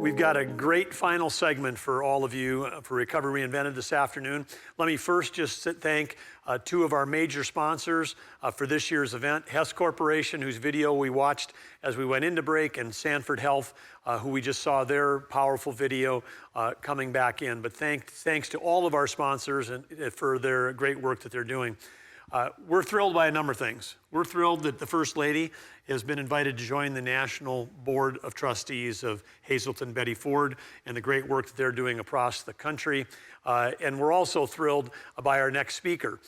We've got a great final segment for all of you for Recovery Reinvented this afternoon. Let me first just thank two of our major sponsors for this year's event, Hess Corporation, whose video we watched as we went into break, and Sanford Health, who we just saw their powerful video coming back in. But thanks to all of our sponsors and for their great work that they're doing. We're thrilled by a number of things. We're thrilled that the First Lady has been invited to join the National Board of Trustees of Hazelden Betty Ford and the great work that they're doing across the country. And we're also thrilled by our next speaker,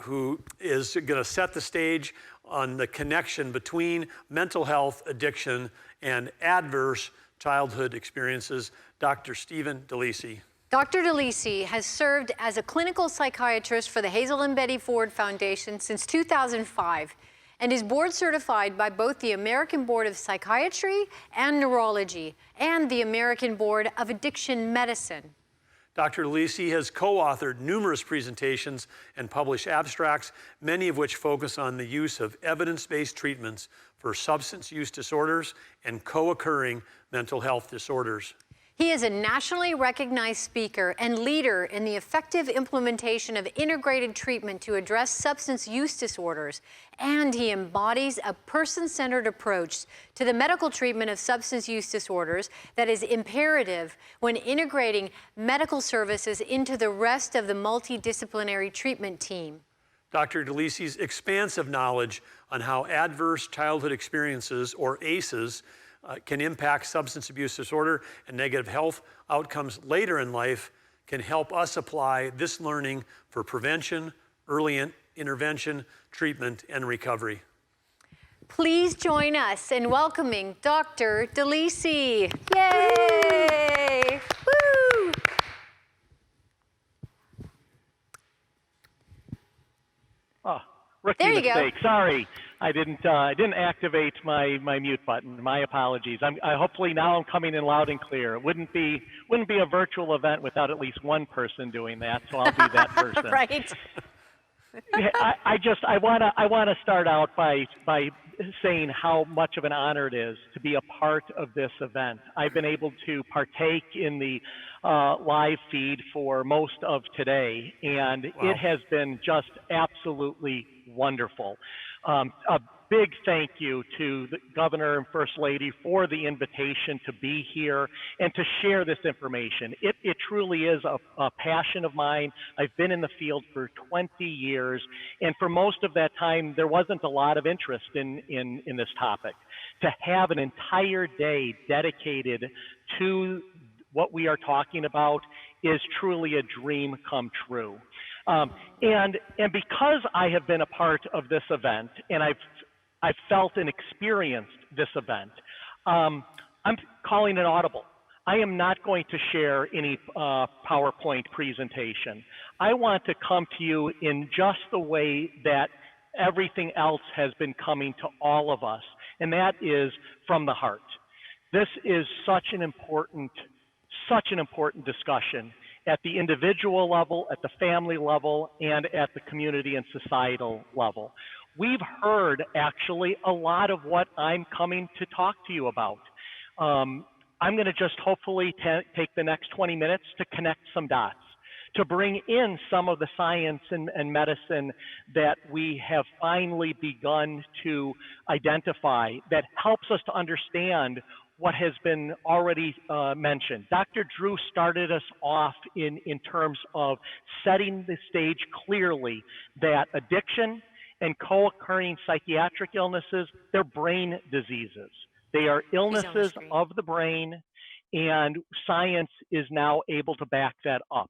who is going to set the stage on the connection between mental health, addiction, and adverse childhood experiences, Dr. Stephen Delisi. Dr. Delisi has served as a clinical psychiatrist for the Hazelden Betty Ford Foundation since 2005 and is board certified by both the American Board of Psychiatry and Neurology and the American Board of Addiction Medicine. Dr. Delisi has co-authored numerous presentations and published abstracts, many of which focus on the use of evidence-based treatments for substance use disorders and co-occurring mental health disorders. He is a nationally recognized speaker and leader in the effective implementation of integrated treatment to address substance use disorders, and he embodies a person-centered approach to the medical treatment of substance use disorders that is imperative when integrating medical services into the rest of the multidisciplinary treatment team. Dr. Delisi's expansive knowledge on how adverse childhood experiences, or ACEs, can impact substance abuse disorder and negative health outcomes later in life can help us apply this learning for prevention, early intervention, treatment, and recovery. Please join us in welcoming Dr. Delisi. Yay! Woo! Oh, rookie there you mistake. go. Sorry. I didn't activate my mute button. My apologies. Hopefully now I'm coming in loud and clear. It wouldn't be a virtual event without at least one person doing that, so I'll be that person. Right. I want to start out by saying how much of an honor it is to be a part of this event. I've been able to partake in the live feed for most of today, and Wow. It has been just absolutely wonderful. A big thank you to the Governor and First Lady for the invitation to be here and to share this information. It truly is a passion of mine. I've been in the field for 20 years, and for most of that time, there wasn't a lot of interest in this topic. To have an entire day dedicated to what we are talking about is truly a dream come true. And because I have been a part of this event and I've felt and experienced this event, I'm calling an audible. I am not going to share any PowerPoint presentation. I want to come to you in just the way that everything else has been coming to all of us, and that is from the heart. This is such an important discussion at the individual level, at the family level, and at the community and societal level. We've heard actually a lot of what I'm coming to talk to you about. I'm going to just hopefully take the next 20 minutes to connect some dots, to bring in some of the science and medicine that we have finally begun to identify that helps us to understand what has been already mentioned. Dr. Drew started us off in terms of setting the stage clearly that addiction and co-occurring psychiatric illnesses, they're brain diseases. They are illnesses of the brain, and science is now able to back that up.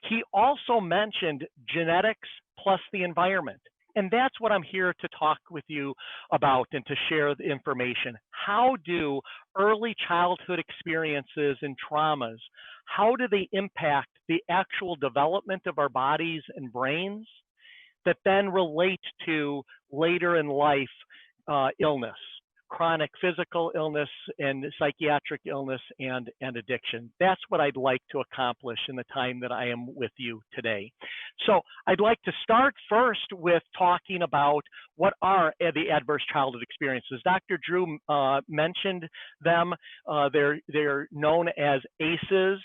He also mentioned genetics plus the environment. And that's what I'm here to talk with you about and to share the information. How do early childhood experiences and traumas, how do they impact the actual development of our bodies and brains that then relate to later in life illness? chronic physical illness and psychiatric illness and addiction. That's what I'd like to accomplish in the time that I am with you today. So I'd like to start first with talking about what are the adverse childhood experiences. Dr. Drew mentioned them. They're known as ACEs.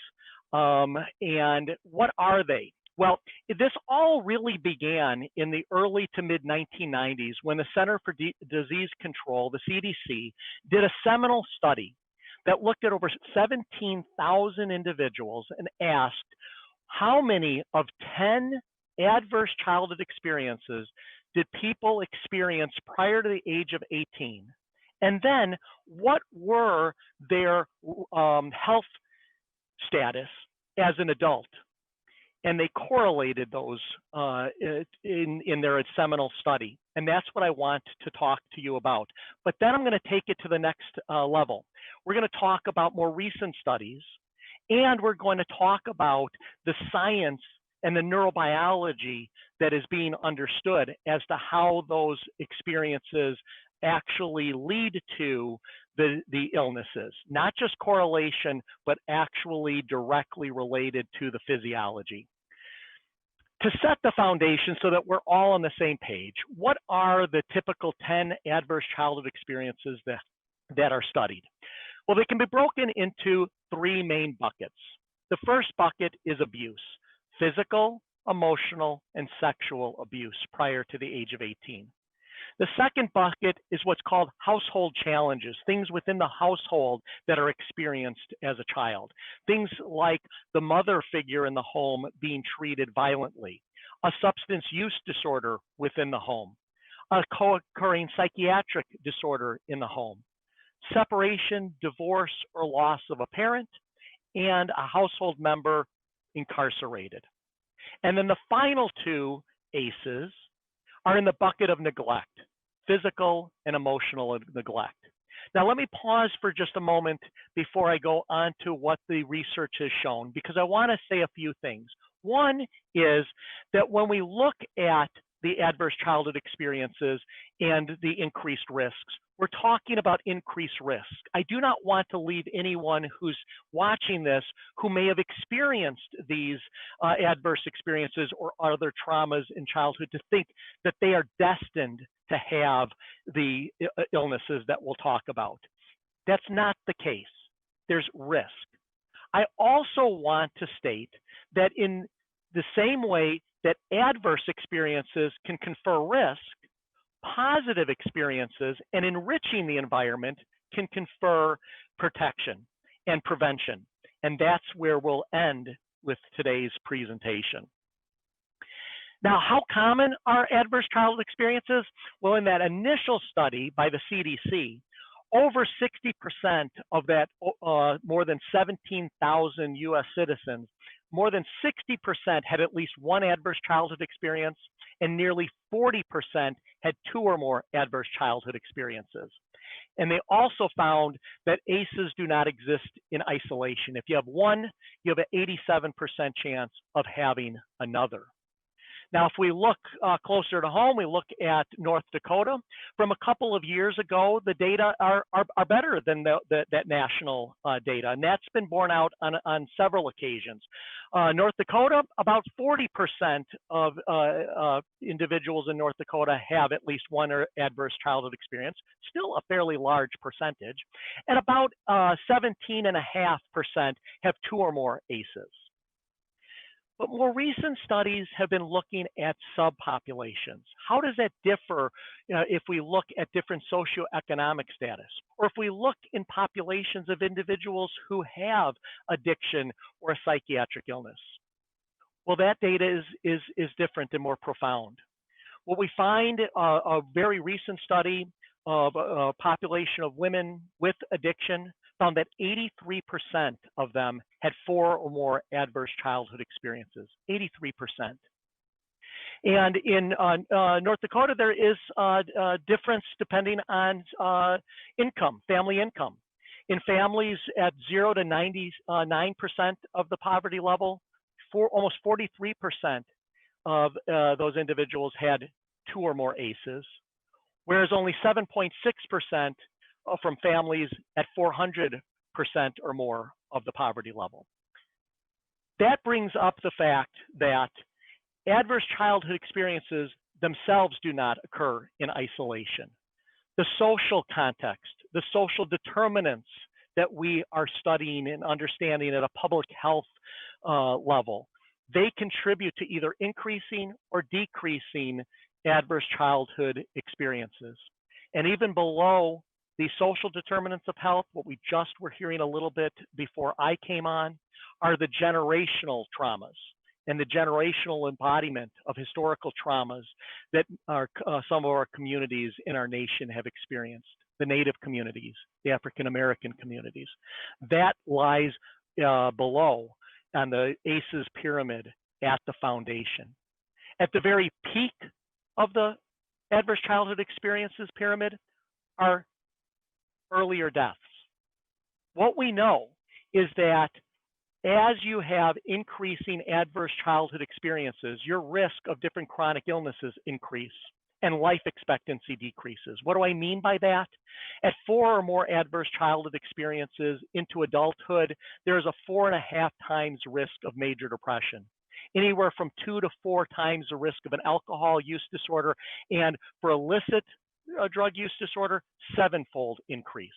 And what are they? Well, this all really began in the early to mid 1990s when the Center for Disease Control, the CDC, did a seminal study that looked at over 17,000 individuals and asked how many of 10 adverse childhood experiences did people experience prior to the age of 18? And then what were their health status as an adult? And they correlated those in their seminal study. And that's what I want to talk to you about. But then I'm going to take it to the next level. We're going to talk about more recent studies, and we're going to talk about the science and the neurobiology that is being understood as to how those experiences actually lead to the illnesses, not just correlation, but actually directly related to the physiology. To set the foundation so that we're all on the same page, what are the typical 10 adverse childhood experiences that are studied? Well, they can be broken into three main buckets. The first bucket is abuse, physical, emotional, and sexual abuse prior to the age of 18. The second bucket is what's called household challenges, things within the household that are experienced as a child. Things like the mother figure in the home being treated violently, a substance use disorder within the home, a co-occurring psychiatric disorder in the home, separation, divorce, or loss of a parent, and a household member incarcerated. And then the final two ACEs are in the bucket of neglect, physical and emotional neglect. Now, let me pause for just a moment before I go on to what the research has shown, because I want to say a few things. One is that when we look at the adverse childhood experiences and the increased risks, we're talking about increased risk. I do not want to leave anyone who's watching this who may have experienced these adverse experiences or other traumas in childhood to think that they are destined to have the illnesses that we'll talk about. That's not the case. There's risk. I also want to state that in the same way that adverse experiences can confer risk, positive experiences and enriching the environment can confer protection and prevention. And that's where we'll end with today's presentation. Now, how common are adverse childhood experiences? Well, in that initial study by the CDC, over 60% of that more than 17,000 US citizens, more than 60% had at least one adverse childhood experience, and nearly 40% had two or more adverse childhood experiences. And they also found that ACEs do not exist in isolation. If you have one, you have an 87% chance of having another. Now, if we look closer to home, we look at North Dakota. From a couple of years ago, the data are better than that national data, and that's been borne out on several occasions. North Dakota, about 40% of individuals in North Dakota have at least one adverse childhood experience, still a fairly large percentage, and about 17.5% have two or more ACEs. But more recent studies have been looking at subpopulations. How does that differ if we look at different socioeconomic status, or if we look in populations of individuals who have addiction or a psychiatric illness? Well, that data is different and more profound. What we find, a very recent study of a population of women with addiction found that 83% of them had four or more adverse childhood experiences, 83%. And in North Dakota, there is a difference depending on income, family income. In families at 0 to 99% of the poverty level, almost 43% of those individuals had two or more ACEs, whereas only 7.6% from families at 400% or more of the poverty level. That brings up the fact that adverse childhood experiences themselves do not occur in isolation. The social context, the social determinants that we are studying and understanding at a public health level, they contribute to either increasing or decreasing adverse childhood experiences. And even below the social determinants of health, what we just were hearing a little bit before I came on, are the generational traumas and the generational embodiment of historical traumas that some of our communities in our nation have experienced, the Native communities, the African American communities. That lies below on the ACEs pyramid at the foundation. At the very peak of the adverse childhood experiences pyramid are earlier deaths. What we know is that as you have increasing adverse childhood experiences, your risk of different chronic illnesses increase and life expectancy decreases. What do I mean by that? At 4 or more adverse childhood experiences into adulthood, there's a 4.5 times risk of major depression. Anywhere from 2 to 4 times the risk of an alcohol use disorder, and for illicit drug use disorder, 7-fold increase.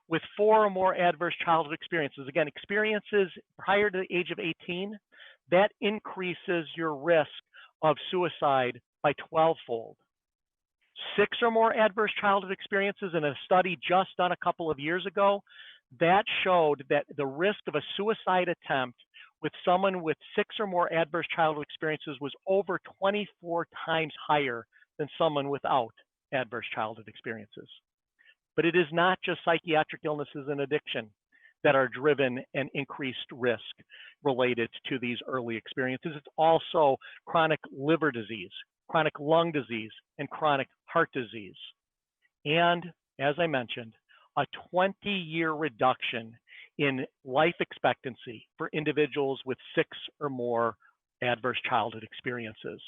With 4 or more adverse childhood experiences, again, experiences prior to the age of 18, that increases your risk of suicide by 12-fold. 6 or more adverse childhood experiences in a study just done a couple of years ago, that showed that the risk of a suicide attempt with someone with 6 or more adverse childhood experiences was over 24 times higher than someone without adverse childhood experiences. But it is not just psychiatric illnesses and addiction that are driven an increased risk related to these early experiences. It's also chronic liver disease, chronic lung disease, and chronic heart disease. And as I mentioned, a 20-year reduction in life expectancy for individuals with 6 or more adverse childhood experiences.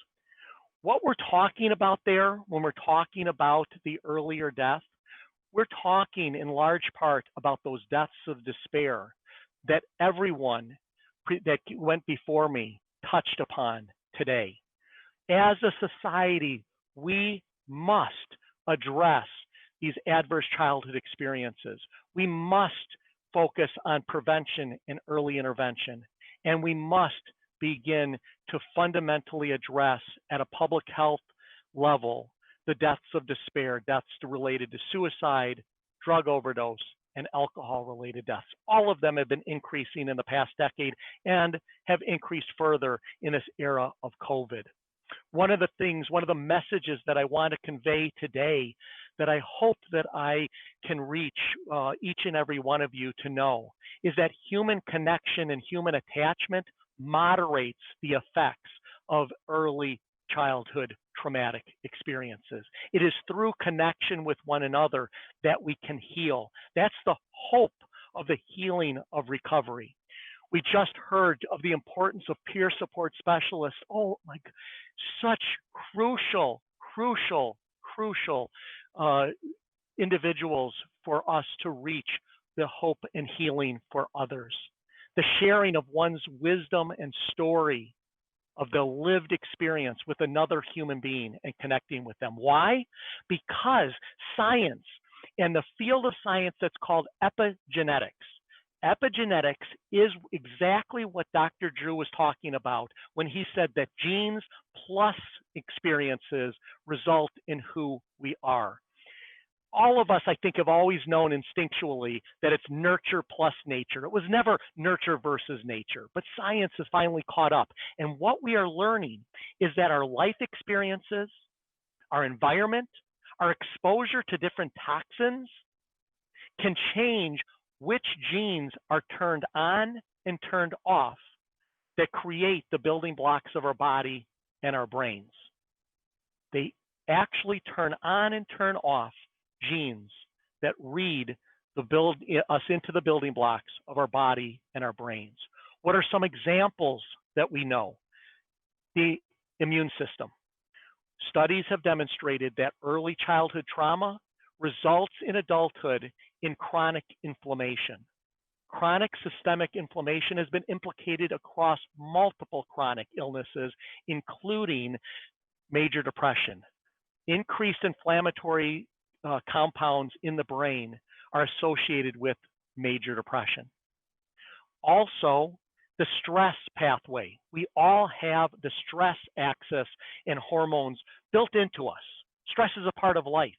What we're talking about there when we're talking about the earlier death, we're talking in large part about those deaths of despair that everyone that went before me touched upon today. As a society, we must address these adverse childhood experiences. We must focus on prevention and early intervention, and we must begin to fundamentally address at a public health level the deaths of despair, deaths related to suicide, drug overdose, and alcohol-related deaths. All of them have been increasing in the past decade and have increased further in this era of COVID. One of the messages that I want to convey today that I hope that I can reach each and every one of you to know is that human connection and human attachment moderates the effects of early childhood traumatic experiences. It is through connection with one another that we can heal. That's the hope of the healing of recovery. We just heard of the importance of peer support specialists. Oh my, such crucial individuals for us to reach the hope and healing for others. The sharing of one's wisdom and story of the lived experience with another human being and connecting with them. Why? Because science and the field of science that's called epigenetics. Epigenetics is exactly what Dr. Drew was talking about when he said that genes plus experiences result in who we are. All of us, I think, have always known instinctually that it's nurture plus nature. It was never nurture versus nature, but science has finally caught up. And what we are learning is that our life experiences, our environment, our exposure to different toxins can change which genes are turned on and turned off that create the building blocks of our body and our brains. They actually turn on and turn off genes that read us into the building blocks of our body and our brains. What are some examples that we know? The immune system. Studies have demonstrated that early childhood trauma results in adulthood in chronic inflammation. Chronic systemic inflammation has been implicated across multiple chronic illnesses, including major depression. Increased inflammatory compounds in the brain are associated with major depression. Also, the stress pathway. We all have the stress axis and hormones built into us. Stress is a part of life.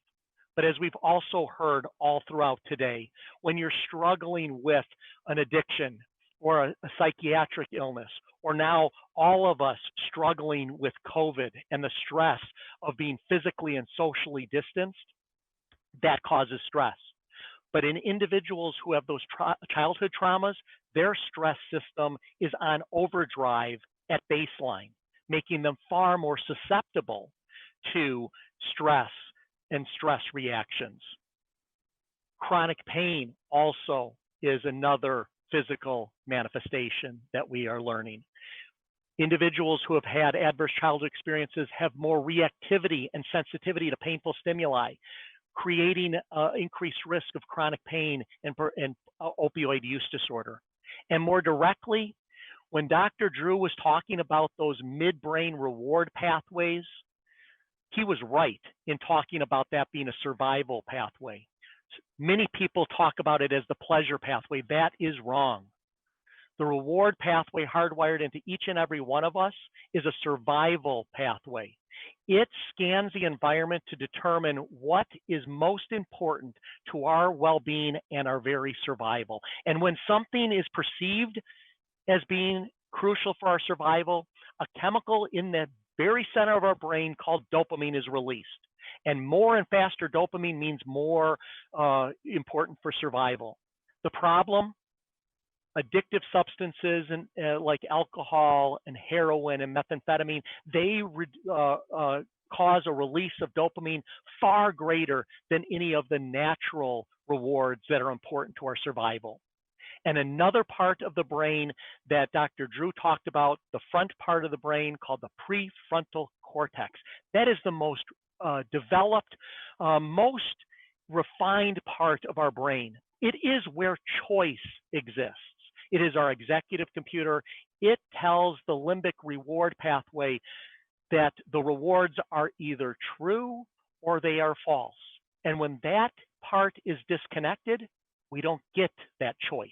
But as we've also heard all throughout today, when you're struggling with an addiction or a psychiatric illness, or now all of us struggling with COVID and the stress of being physically and socially distanced, that causes stress. But in individuals who have those childhood traumas, their stress system is on overdrive at baseline, making them far more susceptible to stress and stress reactions. Chronic pain also is another physical manifestation that we are learning. Individuals who have had adverse childhood experiences have more reactivity and sensitivity to painful stimuli, creating increased risk of chronic pain and opioid use disorder. And more directly, when Dr. Drew was talking about those midbrain reward pathways, he was right in talking about that being a survival pathway. Many people talk about it as the pleasure pathway. That is wrong. The reward pathway hardwired into each and every one of us is a survival pathway. It scans the environment to determine what is most important to our well-being and our very survival. And when something is perceived as being crucial for our survival, a chemical in the very center of our brain called dopamine is released. And more and faster dopamine means more important for survival. The problem, addictive substances like alcohol and heroin and methamphetamine, they cause a release of dopamine far greater than any of the natural rewards that are important to our survival. And another part of the brain that Dr. Drew talked about, the front part of the brain called the prefrontal cortex. That is the most developed, most refined part of our brain. It is where choice exists. It is our executive computer. It tells the limbic reward pathway that the rewards are either true or they are false. And when that part is disconnected, we don't get that choice.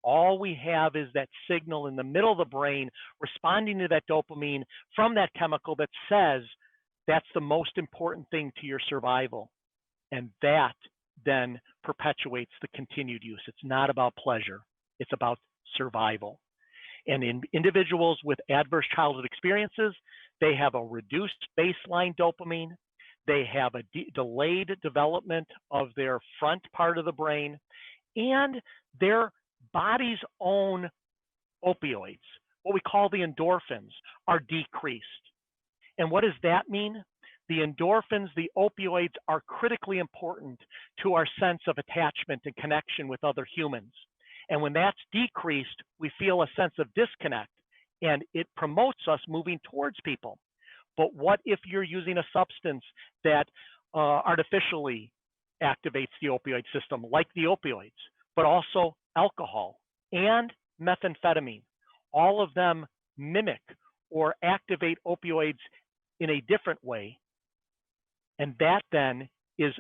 All we have is that signal in the middle of the brain responding to that dopamine from that chemical that says that's the most important thing to your survival. And that then perpetuates the continued use. It's not about pleasure. It's about survival. And in individuals with adverse childhood experiences, they have a reduced baseline dopamine. They have a delayed development of their front part of the brain, and their body's own opioids, what we call the endorphins, are decreased. And what does that mean? The endorphins, the opioids, are critically important to our sense of attachment and connection with other humans. And when that's decreased, we feel a sense of disconnect, and it promotes us moving towards people. But what if you're using a substance that artificially activates the opioid system, like the opioids, but also alcohol and methamphetamine? All of them mimic or activate opioids in a different way. And that then is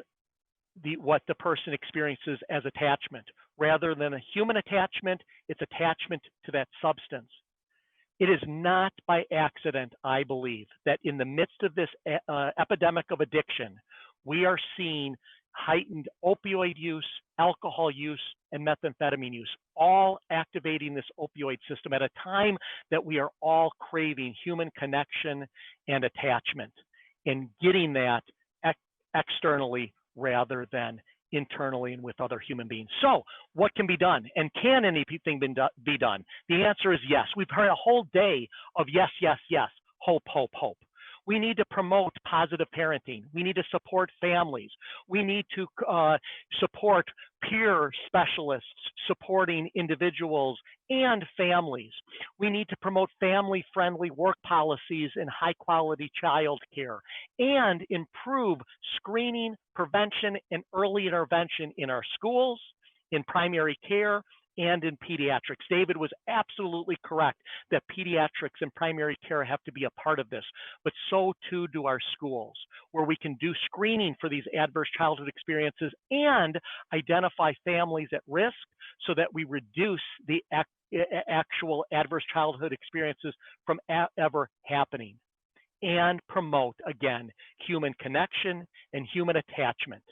what the person experiences as attachment. Rather than a human attachment, it's attachment to that substance. It is not by accident, I believe, that in the midst of this epidemic of addiction, we are seeing heightened opioid use, alcohol use, and methamphetamine use, all activating this opioid system at a time that we are all craving human connection and attachment, and getting that externally rather than internally and with other human beings. So what can be done? And can anything be done? The answer is yes. We've heard a whole day of yes, yes, yes, hope, hope, hope. We need to promote positive parenting. We need to support families. We need to support peer specialists supporting individuals and families. We need to promote family-friendly work policies and high-quality child care, and improve screening, prevention, and early intervention in our schools, in primary care, and in pediatrics. David was absolutely correct that pediatrics and primary care have to be a part of this, but so too do our schools, where we can do screening for these adverse childhood experiences and identify families at risk so that we reduce the actual adverse childhood experiences from ever happening, and promote, again, human connection and human attachment.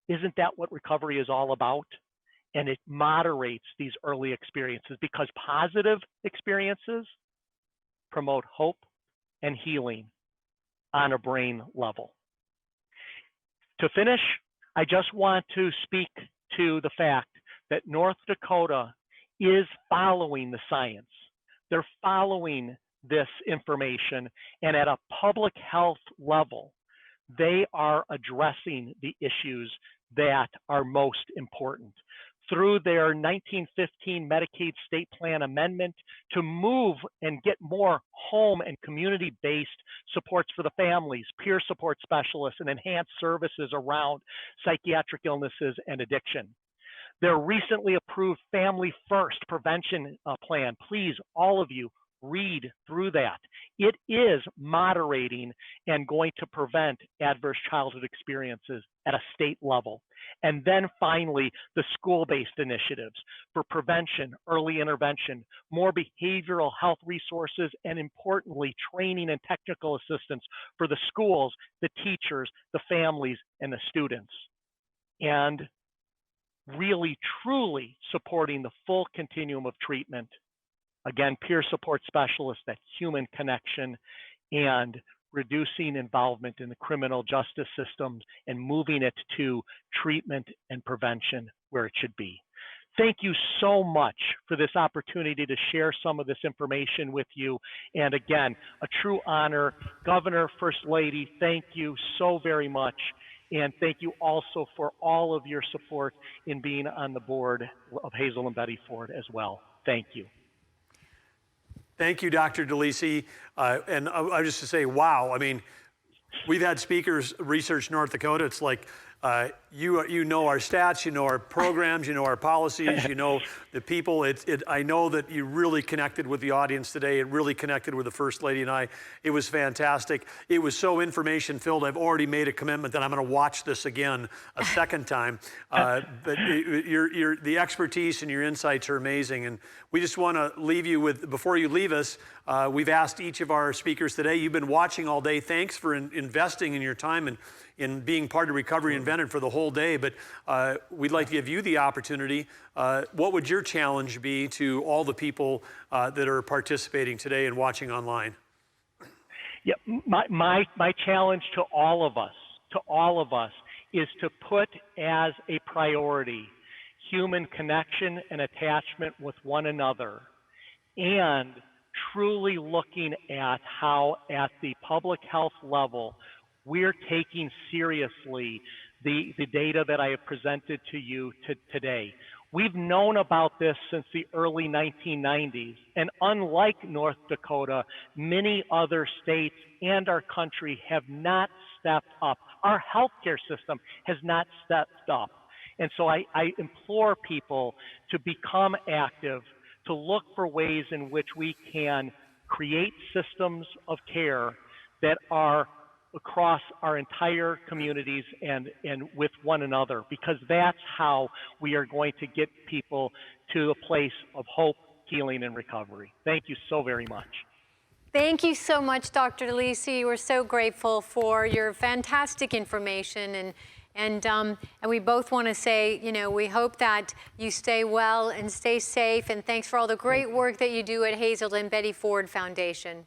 Isn't that what recovery is all about? And it moderates these early experiences, because positive experiences promote hope and healing on a brain level. To finish, I just want to speak to the fact that North Dakota is following the science. They're following this information, and at a public health level, they are addressing the issues that are most important through their 1915 Medicaid state plan amendment to move and get more home and community-based supports for the families, peer support specialists, and enhanced services around psychiatric illnesses and addiction. Their recently approved Family First prevention plan, please, all of you, read through that. It is moderating and going to prevent adverse childhood experiences at a state level. And then finally, the school-based initiatives for prevention, early intervention, more behavioral health resources, and importantly, training and technical assistance for the schools, the teachers, the families, and the students. And really, truly supporting the full continuum of treatment. Again, peer support specialists, that human connection, and reducing involvement in the criminal justice systems and moving it to treatment and prevention where it should be. Thank you so much for this opportunity to share some of this information with you. And again, a true honor. Governor, First Lady, thank you so very much. And thank you also for all of your support in being on the board of Hazelden Betty Ford as well. Thank you. Thank you, Dr. Delisi. And I just to say, wow, I mean, we've had speakers research North Dakota. It's like, you know our stats, you know our programs, you know our policies, you know the people. I know that you really connected with the audience today. It really connected with the First Lady and I. It was fantastic. It was so information filled. I've already made a commitment that I'm going to watch this again a second time. But the expertise and your insights are amazing. And we just want to leave you with, before you leave us, we've asked each of our speakers today, you've been watching all day. Thanks for investing in your time and in being part of Recovery Reinvented for the whole day, but we'd like to give you the opportunity. What would your challenge be to all the people that are participating today and watching online? Yeah, my challenge to all of us, is to put as a priority human connection and attachment with one another, and truly looking at how at the public health level we're taking seriously the data that I have presented to you today. We've known about this since the early 1990s, and unlike North Dakota, many other states and our country have not stepped up. Our healthcare system has not stepped up. And so I implore people to become active, to look for ways in which we can create systems of care that are across our entire communities and with one another, because that's how we are going to get people to a place of hope, healing, and recovery. Thank you so very much. Thank you so much, Dr. Delisi. We're so grateful for your fantastic information, and we both want to say, you know, we hope that you stay well and stay safe, and thanks for all the great work that you do at Hazelden Betty Ford Foundation.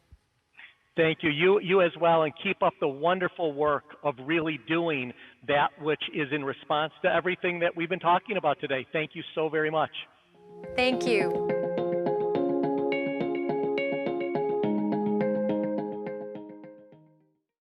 Thank you. You as well, and keep up the wonderful work of really doing that which is in response to everything that we've been talking about today. Thank you so very much. Thank you.